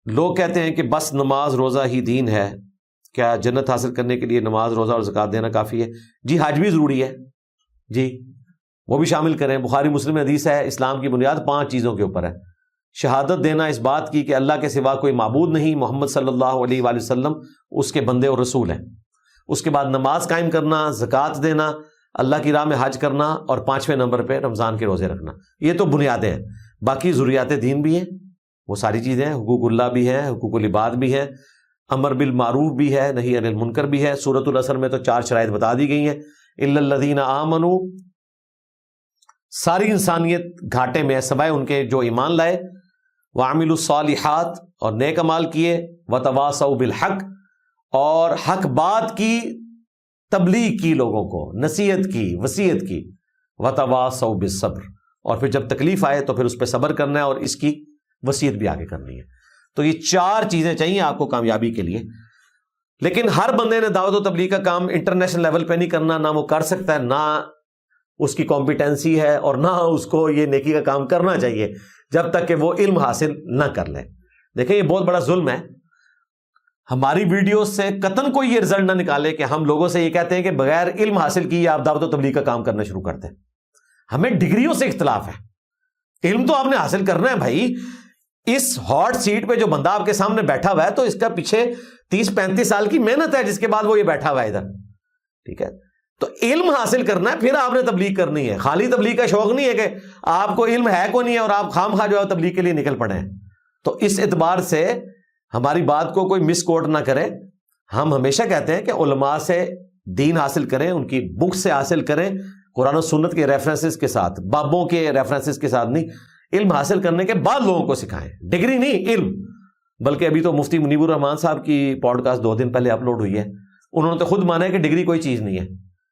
لوگ کہتے ہیں کہ بس نماز روزہ ہی دین ہے، کیا جنت حاصل کرنے کے لیے نماز روزہ اور زکوٰۃ دینا کافی ہے؟ جی حج بھی ضروری ہے، جی وہ بھی شامل کریں۔ بخاری مسلم حدیث ہے، اسلام کی بنیاد 5 چیزوں کے اوپر ہے۔ شہادت دینا اس بات کی کہ اللہ کے سوا کوئی معبود نہیں، محمد صلی اللہ علیہ وآلہ وسلم اس کے بندے اور رسول ہیں۔ اس کے بعد نماز قائم کرنا، زکوٰۃ دینا، اللہ کی راہ میں حج کرنا، اور 5ویں نمبر پہ رمضان کے روزے رکھنا۔ یہ تو بنیادیں ہیں، باقی ضروریات دین بھی ہیں، وہ ساری چیزیں ہیں، حقوق اللہ بھی ہیں، حقوق العباد بھی ہیں، امر بالمعروف بھی ہے، نہی عن المنکر بھی ہے۔ سورۃ العصر میں تو 4 شرائط بتا دی گئی ہیں۔ الا الذین آمنوا، ساری انسانیت گھاٹے میں ہے سوائے ان کے جو ایمان لائے، وعملوا الصالحات، اور نیک اعمال کیے، وتواصوا بالحق، اور حق بات کی تبلیغ کی، لوگوں کو نصیحت کی، وصیت کی، وتواصوا بالصبر، اور پھر جب تکلیف آئے تو پھر اس پہ صبر کرنا ہے اور اس کی وصیت بھی آگے کرنی ہے۔ تو یہ 4 چیزیں چاہیے آپ کو کامیابی کے لیے۔ لیکن ہر بندے نے دعوت و تبلیغ کا کام انٹرنیشنل لیول پہ نہیں کرنا، نہ وہ کر سکتا ہے، نہ اس کی کمپیٹنسی ہے، اور نہ اس کو یہ نیکی کا کام کرنا چاہیے جب تک کہ وہ علم حاصل نہ کر لے۔ دیکھیں یہ بہت بڑا ظلم ہے، ہماری ویڈیوز سے قطعاً کوئی یہ رزلٹ نہ نکالے کہ ہم لوگوں سے یہ کہتے ہیں کہ بغیر علم حاصل کیے آپ دعوت و تبلیغ کا کام کرنا شروع کرتے ہیں۔ ہمیں ڈگریوں سے اختلاف ہے، علم تو آپ نے حاصل کرنا ہے بھائی۔ اس ہاٹ سیٹ پہ جو بندہ آپ کے سامنے بیٹھا ہوا ہے تو اس کا پیچھے 30-35 سال کی محنت ہے جس کے بعد وہ یہ بیٹھا ہوا ہے ادھر، ٹھیک ہے؟ تو علم حاصل کرنا ہے، پھر آپ نے تبلیغ کرنی ہے۔ خالی تبلیغ کا شوق نہیں ہے کہ آپ کو علم ہے کوئی نہیں ہے اور آپ خام خواہ جو ہے تبلیغ کے لیے نکل پڑے ہیں۔ تو اس اعتبار سے ہماری بات کو کوئی مس کوٹ نہ کرے۔ ہم ہمیشہ کہتے ہیں کہ علماء سے دین حاصل کریں، ان کی بک سے حاصل کریں، قرآن و سنت کے ریفرنسز کے ساتھ، بابوں کے ریفرنسز کے ساتھ نہیں۔ علم حاصل کرنے کے بعد لوگوں کو سکھائیں، ڈگری نہیں، علم۔ بلکہ ابھی تو مفتی منیب الرحمان صاحب کی پوڈ کاسٹ 2 دن پہلے اپلوڈ ہوئی ہے، انہوں نے تو خود مانا ہے کہ ڈگری کوئی چیز نہیں ہے،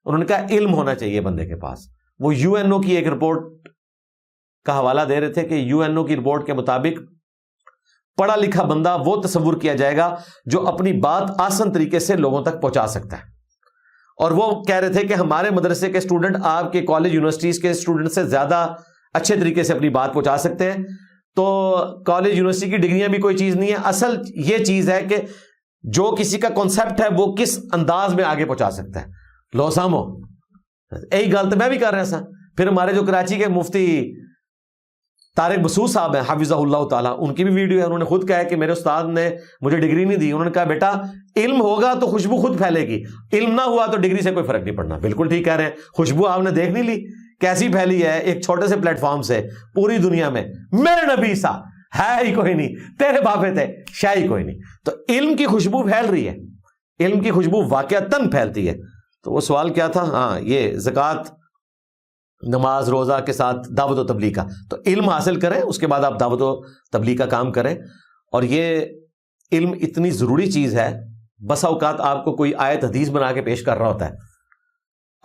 انہوں نے کہا علم ہونا چاہیے بندے کے پاس۔ وہ UNO کی ایک رپورٹ کا حوالہ دے رہے تھے کہ UNO کی رپورٹ کے مطابق پڑھا لکھا بندہ وہ تصور کیا جائے گا جو اپنی بات آسان طریقے سے لوگوں تک پہنچا سکتا ہے۔ اور وہ کہہ رہے تھے کہ ہمارے مدرسے کے اسٹوڈنٹ آپ کے کالج یونیورسٹیز کے اسٹوڈنٹ سے زیادہ اچھے طریقے سے اپنی بات پہنچا سکتے ہیں۔ تو کالج یونیورسٹی کی ڈگریاں بھی کوئی چیز نہیں ہے، اصل یہ چیز ہے کہ جو کسی کا کانسیپٹ ہے وہ کس انداز میں آگے پہنچا سکتا ہے۔ لو سامو یہی غلط میں بھی کر رہا سا۔ پھر ہمارے جو کراچی کے مفتی طارق مسعود صاحب ہیں حفظہ اللہ تعالیٰ، ان کی بھی ویڈیو ہے، انہوں نے خود کہا ہے کہ میرے استاد نے مجھے ڈگری نہیں دی، انہوں نے کہا بیٹا علم ہوگا تو خوشبو خود پھیلے گی، علم نہ ہوا تو ڈگری سے کوئی فرق نہیں پڑنا۔ بالکل ٹھیک کہہ رہے ہیں، خوشبو آپ نے دیکھ نہیں لی کیسی پھیلی ہے ایک چھوٹے سے پلیٹ فارم سے پوری دنیا میں۔ میرے نبی سا ہے ہی کوئی نہیں، تیرے باپے تھے شاہ ہی کوئی نہیں۔ تو علم کی خوشبو پھیل رہی ہے، علم کی خوشبو واقعتاً پھیلتی ہے۔ تو وہ سوال کیا تھا؟ ہاں، یہ زکوٰۃ، نماز روزہ کے ساتھ دعوت و تبلیغ کا۔ تو علم حاصل کریں، اس کے بعد آپ دعوت و تبلیغ کا کام کریں۔ اور یہ علم اتنی ضروری چیز ہے، بسا اوقات آپ کو کوئی آیت حدیث بنا کے پیش کر رہا ہوتا ہے،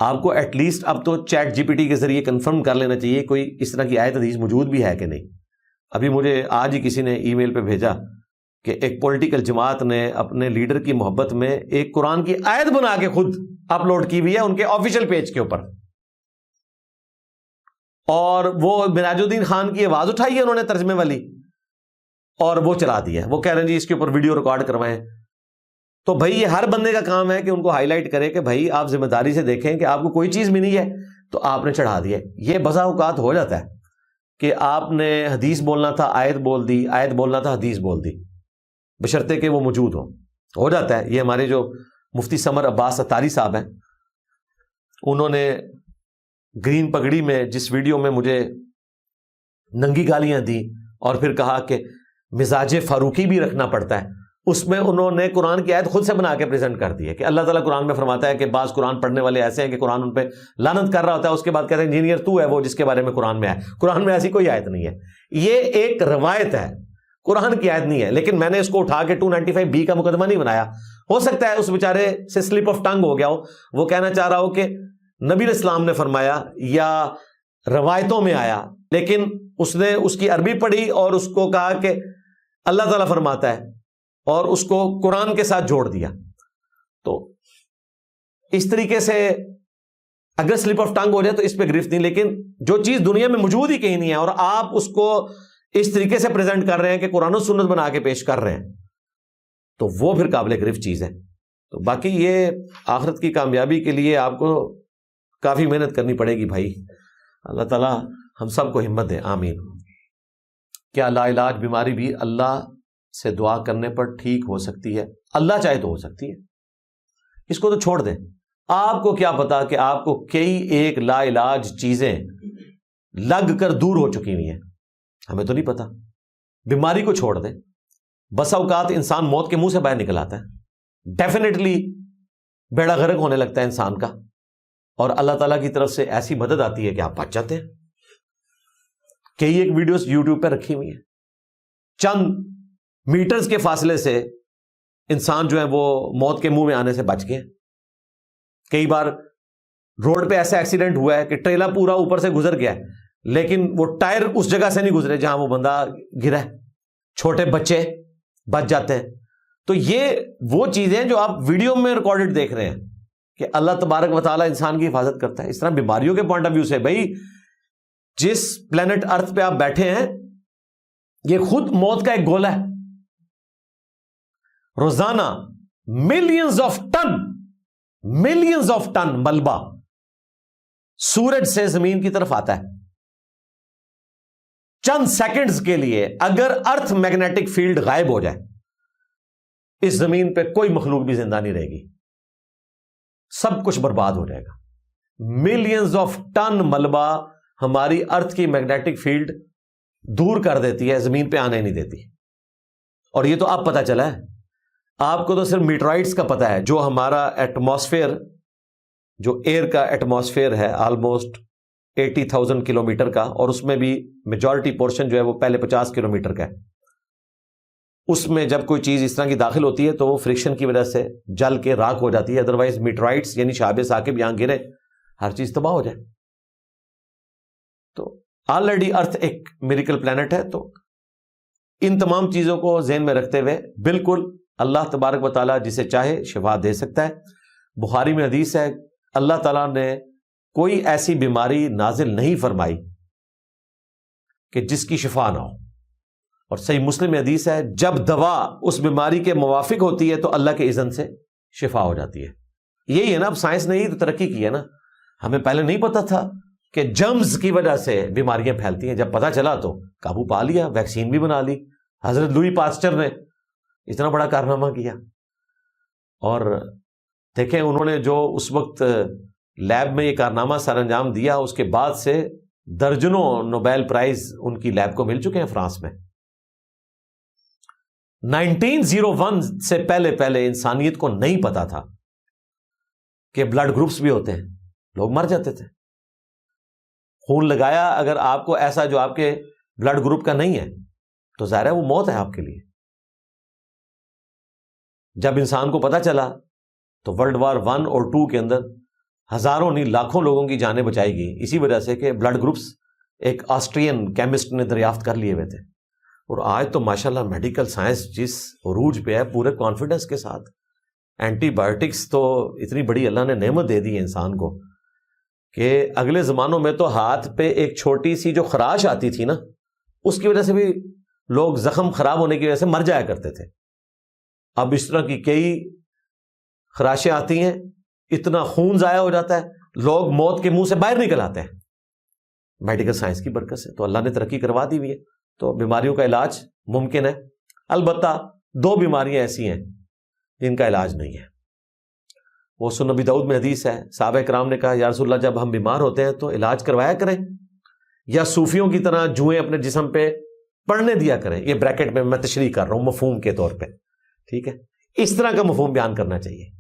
آپ کو ایٹ لیسٹ اب تو چیٹ GPT کے ذریعے کنفرم کر لینا چاہیے کوئی اس طرح کی آیت حدیث موجود بھی ہے کہ نہیں۔ ابھی مجھے آج ہی کسی نے ای میل پہ بھیجا کہ ایک پولیٹیکل جماعت نے اپنے لیڈر کی محبت میں ایک قرآن کی آیت بنا کے خود اپلوڈ کی ہوئی ہے ان کے آفیشیل پیج کے اوپر، اور وہ مناج الدین خان کی آواز اٹھائی ہے انہوں نے ترجمے والی، اور وہ چلا دی ہے۔ وہ کہہ رہے ہیں جی اس کے اوپر ویڈیو ریکارڈ کروائیں۔ تو بھائی یہ ہر بندے کا کام ہے کہ ان کو ہائی لائٹ کرے کہ بھائی آپ ذمہ داری سے دیکھیں کہ آپ کو کوئی چیز ملی ہے تو آپ نے چڑھا دیا۔ یہ بسا اوقات ہو جاتا ہے کہ آپ نے حدیث بولنا تھا آیت بول دی، آیت بولنا تھا حدیث بول دی، بشرطے کہ وہ موجود ہو جاتا ہے۔ یہ ہمارے جو مفتی سمر عباس اتاری صاحب ہیں، انہوں نے گرین پگڑی میں جس ویڈیو میں مجھے ننگی گالیاں دی اور پھر کہا کہ مزاج فاروقی بھی رکھنا پڑتا ہے، اس میں انہوں نے قرآن کی آیت خود سے بنا کے پریزنٹ کر دی ہے کہ اللہ تعالیٰ قرآن میں فرماتا ہے کہ بعض قرآن پڑھنے والے ایسے ہیں کہ قرآن ان پہ لعنت کر رہا ہوتا ہے، اس کے بعد کہتے ہیں انجینئر تو ہے وہ جس کے بارے میں قرآن میں ہے۔ قرآن میں ایسی کوئی آیت نہیں ہے، یہ ایک روایت ہے، قرآن کی آیت نہیں ہے۔ لیکن میں نے اس کو اٹھا کے 295B کا مقدمہ نہیں بنایا۔ ہو سکتا ہے اس بیچارے سے سلپ آف ٹنگ ہو گیا ہو، وہ کہنا چاہ رہا ہو کہ نبی علیہ السلام نے فرمایا یا روایتوں میں آیا، لیکن اس نے اس کی عربی پڑھی اور اس کو کہا کہ اللہ تعالیٰ فرماتا ہے اور اس کو قرآن کے ساتھ جوڑ دیا۔ تو اس طریقے سے اگر سلپ آف ٹنگ ہو جائے تو اس پہ گرفت نہیں، لیکن جو چیز دنیا میں موجود ہی کہیں نہیں ہے اور آپ اس کو اس طریقے سے پریزنٹ کر رہے ہیں کہ قرآن و سنت بنا کے پیش کر رہے ہیں، تو وہ پھر قابل گرفت چیز ہے۔ تو باقی یہ آخرت کی کامیابی کے لیے آپ کو کافی محنت کرنی پڑے گی بھائی۔ اللہ تعالیٰ ہم سب کو ہمت دے، آمین۔ کیا لا علاج بیماری بھی اللہ سے دعا کرنے پر ٹھیک ہو سکتی ہے؟ اللہ چاہے تو ہو سکتی ہے، اس کو تو چھوڑ دیں۔ آپ کو کیا پتا کہ آپ کو کئی ایک لا علاج چیزیں لگ کر دور ہو چکی ہوئی ہیں، ہمیں تو نہیں پتا۔ بیماری کو چھوڑ دیں، بس اوقات انسان موت کے منہ سے باہر نکل آتا ہے، ڈیفینیٹلی بیڑا غرق ہونے لگتا ہے انسان کا، اور اللہ تعالیٰ کی طرف سے ایسی مدد آتی ہے کہ آپ بچ جاتے ہیں۔ کئی ایک ویڈیوز یوٹیوب پہ رکھی ہوئی ہیں، چند میٹرز کے فاصلے سے انسان جو ہے وہ موت کے منہ میں آنے سے بچ گئے۔ کئی بار روڈ پہ ایسا ایکسیڈنٹ ہوا ہے کہ ٹریلا پورا اوپر سے گزر گیا ہے، لیکن وہ ٹائر اس جگہ سے نہیں گزرے جہاں وہ بندہ گرا ہے، چھوٹے بچے بچ جاتے ہیں۔ تو یہ وہ چیزیں جو آپ ویڈیو میں ریکارڈڈ دیکھ رہے ہیں کہ اللہ تبارک و تعالیٰ انسان کی حفاظت کرتا ہے۔ اس طرح بیماریوں کے پوائنٹ آف ویو سے بھائی جس پلینٹ ارتھ پہ آپ بیٹھے ہیں یہ خود موت کا ایک گولا ہے، روزانہ ملینز آف ٹن ملبہ سورج سے زمین کی طرف آتا ہے۔ چند سیکنڈز کے لیے اگر ارتھ میگنیٹک فیلڈ غائب ہو جائے، اس زمین پہ کوئی مخلوق بھی زندہ نہیں رہے گی، سب کچھ برباد ہو جائے گا۔ ملینز آف ٹن ملبہ ہماری ارتھ کی میگنیٹک فیلڈ دور کر دیتی ہے، زمین پہ آنے نہیں دیتی۔ اور یہ تو اب پتہ چلا ہے، آپ کو تو صرف میٹرائٹس کا پتہ ہے، جو ہمارا ایٹماسفیئر، جو ایئر کا ایٹماسفیئر ہے آلموسٹ 80,000 کلومیٹر کا، اور اس میں بھی میجورٹی پورشن جو ہے وہ پہلے 50 کلومیٹر کا ہے۔ اس میں جب کوئی چیز اس طرح کی داخل ہوتی ہے تو وہ فرکشن کی وجہ سے جل کے راکھ ہو جاتی ہے، ادروائز میٹرائٹس یعنی شہاب ثاقب یہاں گرے ہر چیز تباہ ہو جائے۔ تو آلریڈی ارتھ ایک میریکل پلانٹ ہے۔ تو ان تمام چیزوں کو ذہن میں رکھتے ہوئے بالکل اللہ تبارک و تعالیٰ جسے چاہے شفا دے سکتا ہے۔ بخاری میں حدیث ہے، اللہ تعالیٰ نے کوئی ایسی بیماری نازل نہیں فرمائی کہ جس کی شفا نہ ہو، اور صحیح مسلم میں حدیث ہے جب دوا اس بیماری کے موافق ہوتی ہے تو اللہ کے اذن سے شفا ہو جاتی ہے۔ یہی ہے نا، اب سائنس نے ہی تو ترقی کی ہے نا۔ ہمیں پہلے نہیں پتا تھا کہ جرمز کی وجہ سے بیماریاں پھیلتی ہیں، جب پتا چلا تو قابو پا لیا، ویکسین بھی بنا لی۔ حضرت لوئی پاسچر نے اتنا بڑا کارنامہ کیا، اور دیکھیں انہوں نے جو اس وقت لیب میں یہ کارنامہ سر انجام دیا، اس کے بعد سے درجنوں نوبیل پرائز ان کی لیب کو مل چکے ہیں فرانس میں۔ 1901 سے پہلے انسانیت کو نہیں پتا تھا کہ بلڈ گروپس بھی ہوتے ہیں، لوگ مر جاتے تھے۔ خون لگایا اگر آپ کو ایسا جو آپ کے بلڈ گروپ کا نہیں ہے تو ظاہر ہے وہ موت ہے آپ کے لیے۔ جب انسان کو پتا چلا تو ورلڈ وار 1 اور 2 کے اندر ہزاروں نہیں لاکھوں لوگوں کی جانیں بچائی گئی، اسی وجہ سے کہ بلڈ گروپس ایک آسٹرین کیمسٹ نے دریافت کر لیے ہوئے تھے۔ اور آج تو ماشاءاللہ میڈیکل سائنس جس عروج پہ ہے، پورے کانفیڈنس کے ساتھ اینٹی بایوٹکس تو اتنی بڑی اللہ نے نعمت دے دی ہے انسان کو کہ اگلے زمانوں میں تو ہاتھ پہ ایک چھوٹی سی جو خراش آتی تھی نا، اس کی وجہ سے بھی لوگ زخم خراب ہونے کی وجہ سے مر جایا کرتے تھے۔ اب اس طرح کی کئی خراشیں آتی ہیں، اتنا خون ضائع ہو جاتا ہے، لوگ موت کے منہ سے باہر نکل آتے ہیں میڈیکل سائنس کی برکت سے۔ تو اللہ نے ترقی کروا دی ہوئی ہے، تو بیماریوں کا علاج ممکن ہے۔ البتہ 2 بیماریاں ایسی ہیں جن کا علاج نہیں ہے۔ وہ سنن نبی داؤد میں حدیث ہے، صحابہ کرام نے کہا یا رسول اللہ جب ہم بیمار ہوتے ہیں تو علاج کروایا کریں، یا صوفیوں کی طرح جوئیں اپنے جسم پہ پڑھنے دیا کریں۔ یہ بریکٹ میں میں تشریح کر رہا ہوں مفہوم کے طور پہ، ٹھیک ہے؟ اس طرح کا مفہوم بیان کرنا چاہیے۔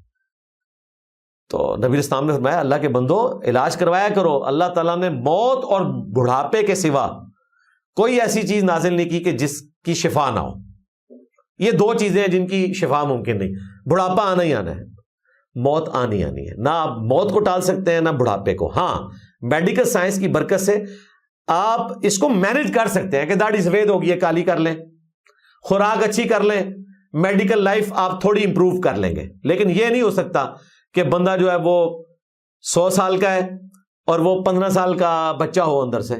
تو نبی اسلام نے فرمایا اللہ کے بندو علاج کروایا کرو۔ اللہ تعالیٰ نے موت اور بڑھاپے کے سوا کوئی ایسی چیز نازل نہیں کی کہ جس کی شفا نہ ہو۔ یہ 2 چیزیں ہیں جن کی شفا ممکن نہیں۔ بڑھاپا آنا ہی آنا ہے، موت آنی ہے۔ نہ آپ موت کو ٹال سکتے ہیں نہ بڑھاپے کو۔ ہاں میڈیکل سائنس کی برکت سے آپ اس کو مینج کر سکتے ہیں کہ داڑھی سفید ہوگی ہے کالی کر لیں، خوراک اچھی کر لیں، میڈیکل لائف آپ تھوڑی امپروو کر لیں گے۔ لیکن یہ نہیں ہو سکتا کہ بندہ جو ہے وہ 100 سال کا ہے اور وہ 15 سال کا بچہ ہو اندر سے،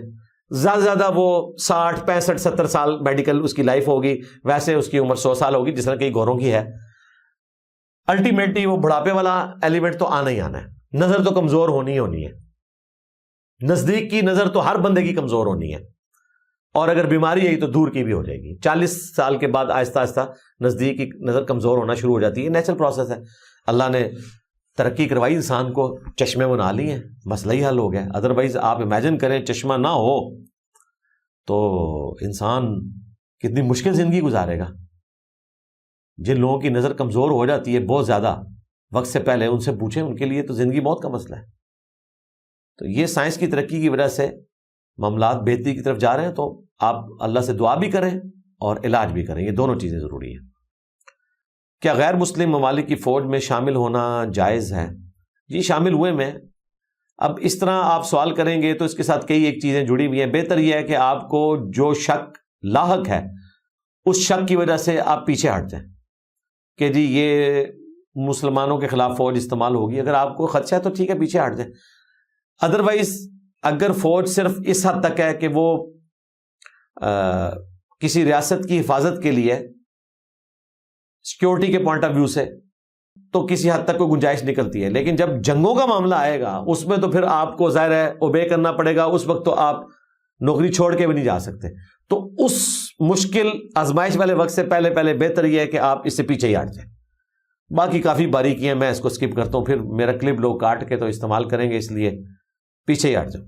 زیادہ زیادہ وہ 60 65 70 سال میڈیکل اس کی لائف ہوگی، ویسے اس کی عمر 100 سال ہوگی جس طرح کئی گوروں کی ہے. الٹیمیٹلی وہ بڑھاپے والا ایلیمنٹ تو آنا ہی آنا ہے. نظر تو کمزور ہونی ہی ہونی ہے، نزدیک کی نظر تو ہر بندے کی کمزور ہونی ہے، اور اگر بیماری ہے تو دور کی بھی ہو جائے گی. 40 سال کے بعد آہستہ آہستہ نزدیک کی نظر کمزور ہونا شروع ہو جاتی ہے. نیچرل پروسیس ہے. اللہ نے ترقی کروائی، انسان کو چشمے بنا لی ہیں، مسئلہ ہی حل ہو گیا. ادروائز آپ امیجن کریں چشمہ نہ ہو تو انسان کتنی مشکل زندگی گزارے گا. جن لوگوں کی نظر کمزور ہو جاتی ہے بہت زیادہ وقت سے پہلے، ان سے پوچھیں، ان کے لیے تو زندگی موت کا مسئلہ ہے. تو یہ سائنس کی ترقی کی وجہ سے معاملات بہتری کی طرف جا رہے ہیں، تو آپ اللہ سے دعا بھی کریں اور علاج بھی کریں. یہ دونوں چیزیں ضروری ہیں. کیا غیر مسلم ممالک کی فوج میں شامل ہونا جائز ہے؟ جی شامل ہوئے میں. اب اس طرح آپ سوال کریں گے تو اس کے ساتھ کئی ایک چیزیں جڑی ہوئی ہیں. بہتر یہ ہے کہ آپ کو جو شک لاحق ہے اس شک کی وجہ سے آپ پیچھے ہٹ جائیں کہ جی یہ مسلمانوں کے خلاف فوج استعمال ہوگی. اگر آپ کو خدشہ ہے تو ٹھیک ہے، پیچھے ہٹ جائیں. ادروائز اگر فوج صرف اس حد تک ہے کہ وہ کسی ریاست کی حفاظت کے لیے سیکیورٹی کے پوائنٹ آف ویو سے، تو کسی حد تک کوئی گنجائش نکلتی ہے. لیکن جب جنگوں کا معاملہ آئے گا اس میں تو پھر آپ کو ظاہر ہے اوبے کرنا پڑے گا. اس وقت تو آپ نوکری چھوڑ کے بھی نہیں جا سکتے. تو اس مشکل آزمائش والے وقت سے پہلے بہتر یہ ہے کہ آپ اس سے پیچھے ہی ہٹ جائیں. باقی کافی باریکی ہیں، میں اس کو سکپ کرتا ہوں، پھر میرا کلپ لوگ کاٹ کے تو استعمال کریں گے، اس لیے پیچھے ہی ہٹ جاؤ.